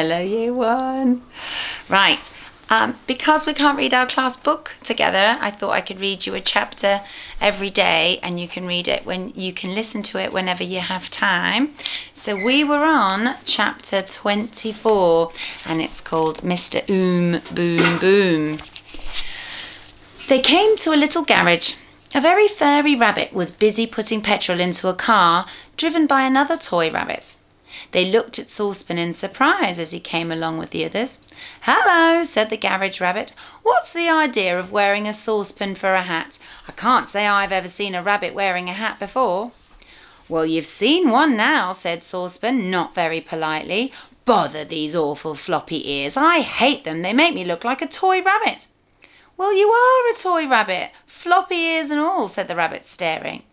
Hello, year one. Right, because we can't read our class book together, I thought I could read you a chapter every day, and you can read it when you can listen to it whenever you have time. So we were on chapter 24, and it's called Mr. Boom Boom. They came to a little garage. A very furry rabbit was busy putting petrol into a car driven by another toy rabbit. They looked at Saucepan in surprise as he came along with the others. "Hello," said the garage rabbit. "What's the idea of wearing a saucepan for a hat? I can't say I've ever seen a rabbit wearing a hat before." "Well, you've seen one now," said Saucepan, not very politely. "Bother these awful floppy ears. I hate them. They make me look like a toy rabbit." "Well, you are a toy rabbit, floppy ears and all," said the rabbit, staring.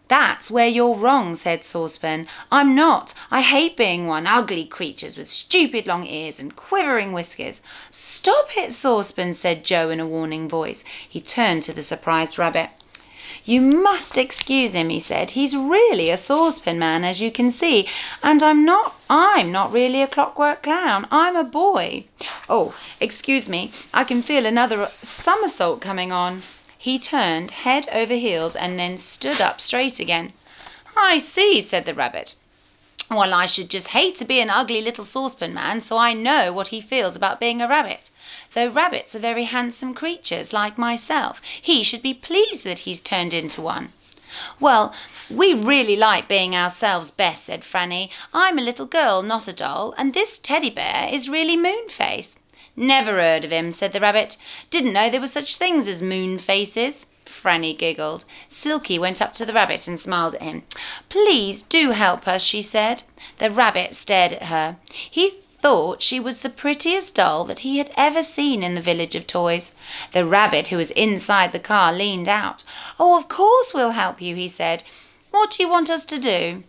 "That's where you're wrong," said Saucepan. "I'm not. I hate being one. Ugly creatures with stupid long ears and quivering whiskers." "Stop it, Saucepan," said Joe in a warning voice. He turned to the surprised rabbit. "You must excuse him," he said. "He's really a saucepan man, as you can see, and I'm not really a clockwork clown. I'm a boy. Oh, excuse me. I can feel another somersault coming on." He turned head over heels and then stood up straight again. "I see," said the rabbit. "Well, I should just hate to be an ugly little saucepan man, so I know what he feels about being a rabbit. Though rabbits are very handsome creatures like myself, he should be pleased that he's turned into one." "Well, we really like being ourselves best," said Franny. "I'm a little girl, not a doll, and this teddy bear is really Moonface." "Never heard of him," said the rabbit. "Didn't know there were such things as moon faces." Franny giggled. Silky went up to the rabbit and smiled at him. "Please do help us," she said. The rabbit stared at her. He thought she was the prettiest doll that he had ever seen in the village of toys. The rabbit, who was inside the car, leaned out. "Oh, of course we'll help you," he said. "What do you want us to do?"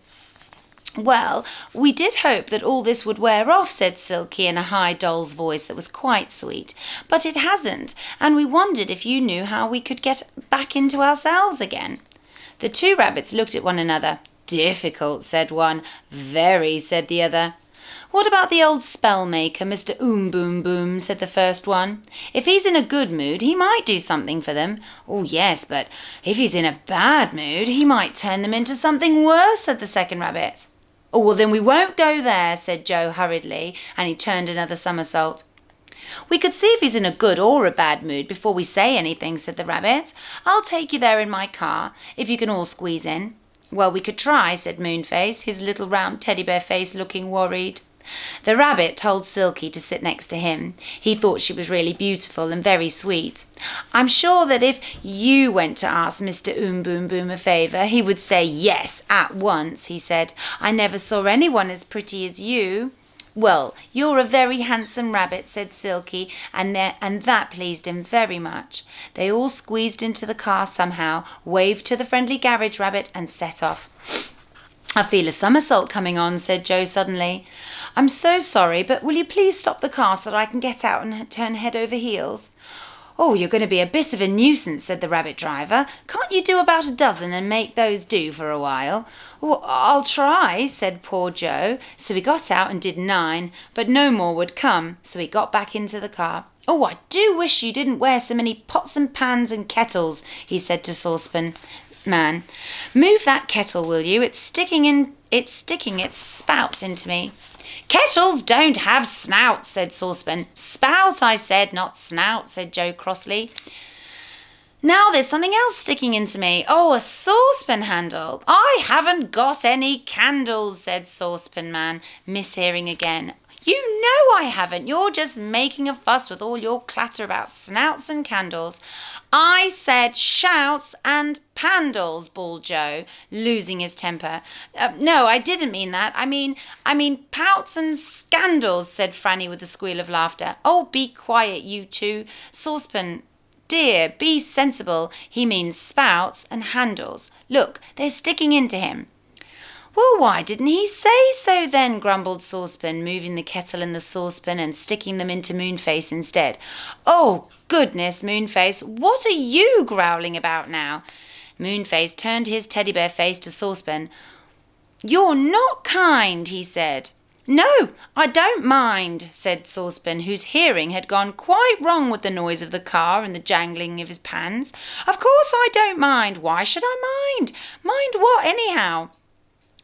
"Well, we did hope that all this would wear off," said Silky in a high doll's voice that was quite sweet. "But it hasn't, and we wondered if you knew how we could get back into ourselves again." The two rabbits looked at one another. "Difficult," said one. "Very," said the other. "What about the old spell maker, Mr. Boom Boom," said the first one. "If he's in a good mood, he might do something for them." "Oh, yes, but if he's in a bad mood, he might turn them into something worse," said the second rabbit. "Oh, well, then we won't go there," said Joe hurriedly, and he turned another somersault. "We could see if he's in a good or a bad mood before we say anything," said the rabbit. "I'll take you there in my car, if you can all squeeze in." "Well, we could try," said Moonface, his little round teddy bear face looking worried. The rabbit told Silky to sit next to him. He thought she was really beautiful and very sweet. "I'm sure that if you went to ask Mr. Boom Boom a favour, he would say yes at once," he said. "I never saw anyone as pretty as you." "Well, you're a very handsome rabbit," said Silky, and that pleased him very much. They all squeezed into the car somehow, waved to the friendly garage rabbit, and set off. "I feel a somersault coming on," said Joe suddenly. "I'm so sorry, but will you please stop the car so that I can get out and turn head over heels?" "Oh, you're going to be a bit of a nuisance," said the rabbit driver. "Can't you do about a dozen and make those do for a while?" "Well, I'll try," said poor Joe. So he got out and did 9, but no more would come, so he got back into the car. "Oh, I do wish you didn't wear so many pots and pans and kettles," he said to Saucepan Man. "Move that kettle, will you? It's sticking its spout into me." "Kettles don't have snouts," said Saucepan. "Spout, I said, not snout," said Joe crossly. "Now there's something else sticking into me. Oh, a saucepan handle." "I haven't got any candles," said Saucepan Man, mishearing again. "You know I haven't. You're just making a fuss with all your clatter about snouts and candles." "I said shouts and pandals," bawled Joe, losing his temper. "No, I didn't mean that. I mean pouts and scandals," said Franny with a squeal of laughter. "Oh, be quiet, you two. Saucepan, dear, be sensible. He means spouts and handles. Look, they're sticking into him." "Well, why didn't he say so then?" grumbled Saucepan, moving the kettle and the saucepan and sticking them into Moonface instead. "Oh, goodness, Moonface, what are you growling about now?" Moonface turned his teddy bear face to Saucepan. "You're not kind," he said. "No, I don't mind," said Saucepan, whose hearing had gone quite wrong with the noise of the car and the jangling of his pans. "Of course I don't mind. Why should I mind? Mind what, anyhow?"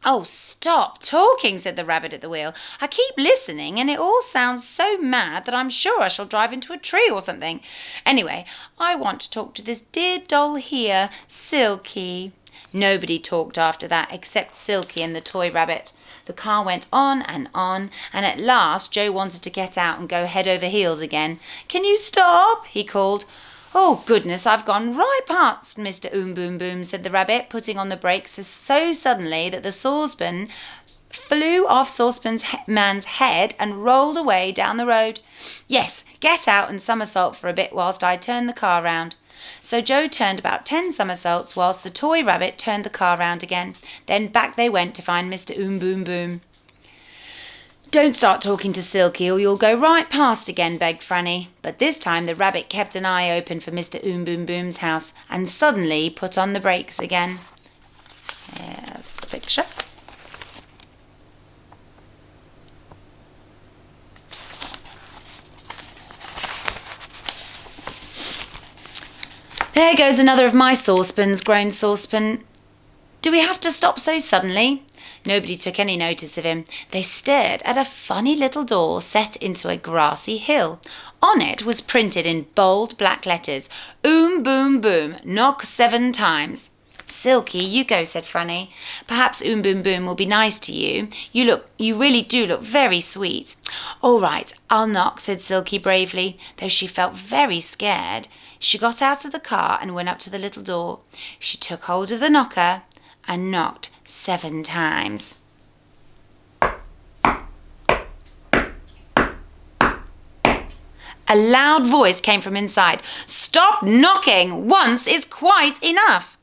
"Oh, stop talking," said the rabbit at the wheel. "I keep listening and it all sounds so mad that I'm sure I shall drive into a tree or something. Anyway, I want to talk to this dear doll here, Silky." Nobody talked after that except Silky and the toy rabbit. The car went on, and at last Joe wanted to get out and go head over heels again. "Can you stop?" he called. "Oh, goodness, I've gone right past Mr. Boom Boom," said the rabbit, putting on the brakes so suddenly that the saucepan flew off Saucepan's man's head and rolled away down the road. "Yes, get out and somersault for a bit whilst I turn the car round." So Joe turned about 10 somersaults whilst the toy rabbit turned the car round again. Then back they went to find Mr. Boom Boom. "Don't start talking to Silky or you'll go right past again," begged Franny. But this time the rabbit kept an eye open for Mr. Boom Boom's house and suddenly put on the brakes again. Here's the picture. "There goes another of my saucepans," groaned Saucepan. "Do we have to stop so suddenly?" Nobody took any notice of him. They stared at a funny little door set into a grassy hill. On it was printed in bold black letters, "Boom Boom, knock 7 times." "Silky, you go," said Franny. "Perhaps Boom will be nice to you. You really do look very sweet." "All right, I'll knock," said Silky bravely, though she felt very scared. She got out of the car and went up to the little door. She took hold of the knocker and knocked 7 times. A loud voice came from inside. "Stop knocking! Once is quite enough."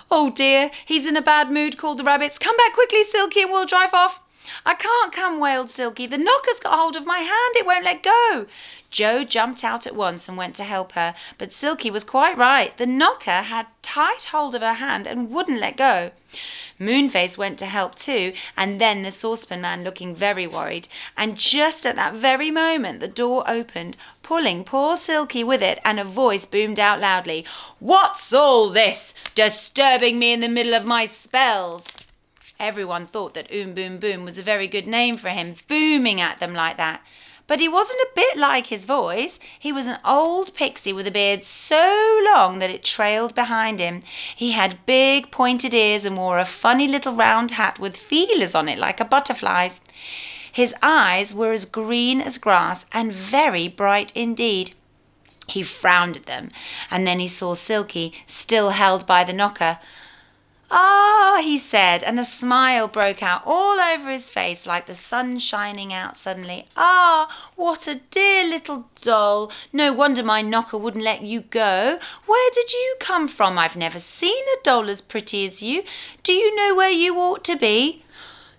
"Oh dear, he's in a bad mood," called the rabbits. "Come back quickly, Silky, and we'll drive off." "I can't come," wailed Silky. "The knocker's got hold of my hand. It won't let go." Joe jumped out at once and went to help her, but Silky was quite right. The knocker had tight hold of her hand and wouldn't let go. Moonface went to help too, and then the saucepan man, looking very worried. And just at that very moment the door opened, pulling poor Silky with it, and a voice boomed out loudly, "What's all this? Disturbing me in the middle of my spells?" Everyone thought that Boom was a very good name for him, booming at them like that. But he wasn't a bit like his voice. He was an old pixie with a beard so long that it trailed behind him. He had big pointed ears and wore a funny little round hat with feelers on it like a butterfly's. His eyes were as green as grass and very bright indeed. He frowned at them, and then he saw Silky, still held by the knocker. "Ah," he said, and a smile broke out all over his face like the sun shining out suddenly. "Ah, what a dear little doll. No wonder my knocker wouldn't let you go. Where did you come from? I've never seen a doll as pretty as you. Do you know where you ought to be?"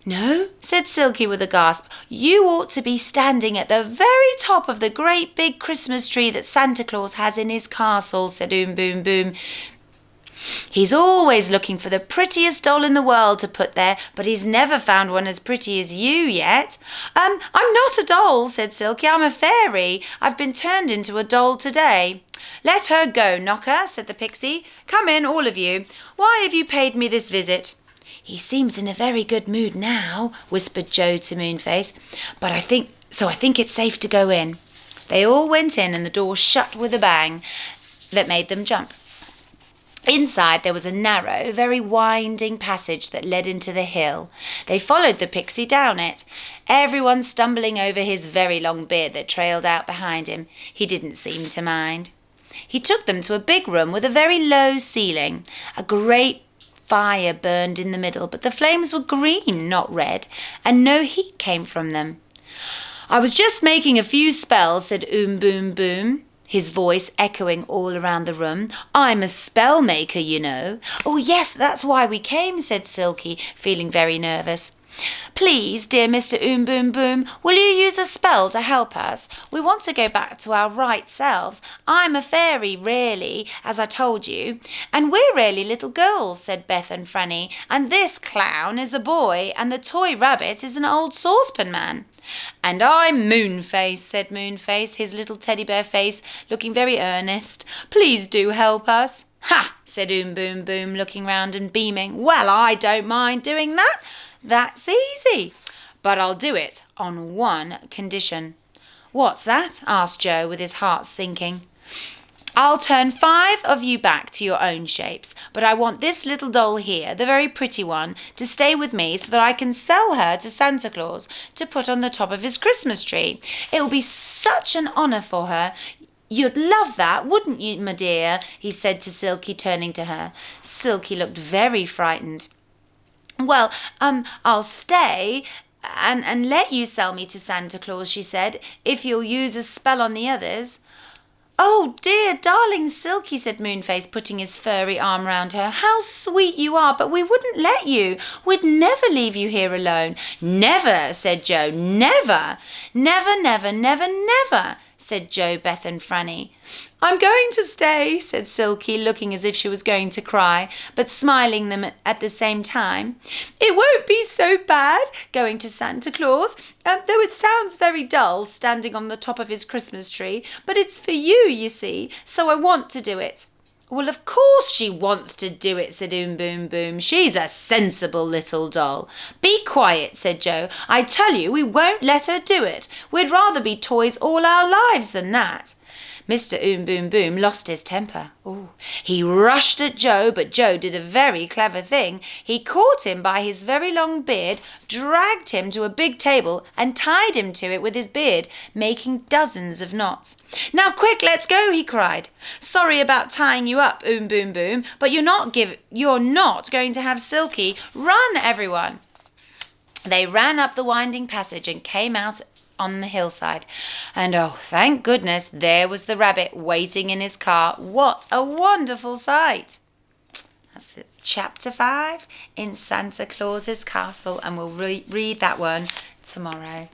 "No," said Silky with a gasp. "You ought to be standing at the very top of the great big Christmas tree that Santa Claus has in his castle," said Boom. "He's always looking for the prettiest doll in the world to put there, but he's never found one as pretty as you yet." I'm not a doll," said Silky. "I'm a fairy. I've been turned into a doll today." "Let her go, knocker," said the pixie. "Come in, all of you. Why have you paid me this visit?" "He seems in a very good mood now," whispered Joe to Moonface. "But I think it's safe to go in." They all went in, and the door shut with a bang that made them jump. Inside there was a narrow, very winding passage that led into the hill. They followed the pixie down it, everyone stumbling over his very long beard that trailed out behind him. He didn't seem to mind. He took them to a big room with a very low ceiling. A great fire burned in the middle, but the flames were green, not red, and no heat came from them. "I was just making a few spells," said Boom, his voice echoing all around the room. "I'm a spell maker, you know." "Oh, yes, that's why we came," said Silky, feeling very nervous. Please, dear Mr. Oom Boom Boom, will you use a spell to help us? We want to go back to our right selves. I'm a fairy, really, as I told you. And we're really little girls, said Beth and Franny. And this clown is a boy, and the toy rabbit is an old saucepan man. And I'm Moonface, said Moonface, his little teddy bear face looking very earnest. Please do help us. Ha, said Oom Boom Boom, looking round and beaming. Well, I don't mind doing that. That's easy. But I'll do it on one condition. What's that? Asked Joe, with his heart sinking. I'll turn 5 of you back to your own shapes, but I want this little doll here, the very pretty one, to stay with me so that I can sell her to Santa Claus to put on the top of his Christmas tree. It will be such an honour for her. You'd love that, wouldn't you, my dear? He said to Silky, turning to her. Silky looked very frightened. Well, I'll stay and let you sell me to Santa Claus, she said, if you'll use a spell on the others. Oh, dear, darling Silky, said Moonface, putting his furry arm round her. How sweet you are, but we wouldn't let you. We'd never leave you here alone. Never, said Joe, never. Never, never, never, never, said Joe, Beth and Franny. I'm going to stay, said Silky, looking as if she was going to cry, but smiling them at the same time. It won't be so bad going to Santa Claus, though it sounds very dull standing on the top of his Christmas tree, but it's for you see, so I want to do it. Well, of course she wants to do it, said Oom Boom Boom. She's a sensible little doll. Be quiet, said Joe. I tell you, we won't let her do it. We'd rather be toys all our lives than that. Mr. Oom Boom Boom lost his temper. He rushed at Joe, but Joe did a very clever thing. He caught him by his very long beard, dragged him to a big table and tied him to it with his beard, making dozens of knots. Now quick, let's go, he cried. Sorry about tying you up, Oom Boom Boom, but you're not going to have Silky. Run, everyone. They ran up the winding passage and came out on the hillside. And oh, thank goodness, there was the rabbit waiting in his car. What a wonderful sight. That's chapter 5 in Santa Claus's Castle, and we'll read that one tomorrow.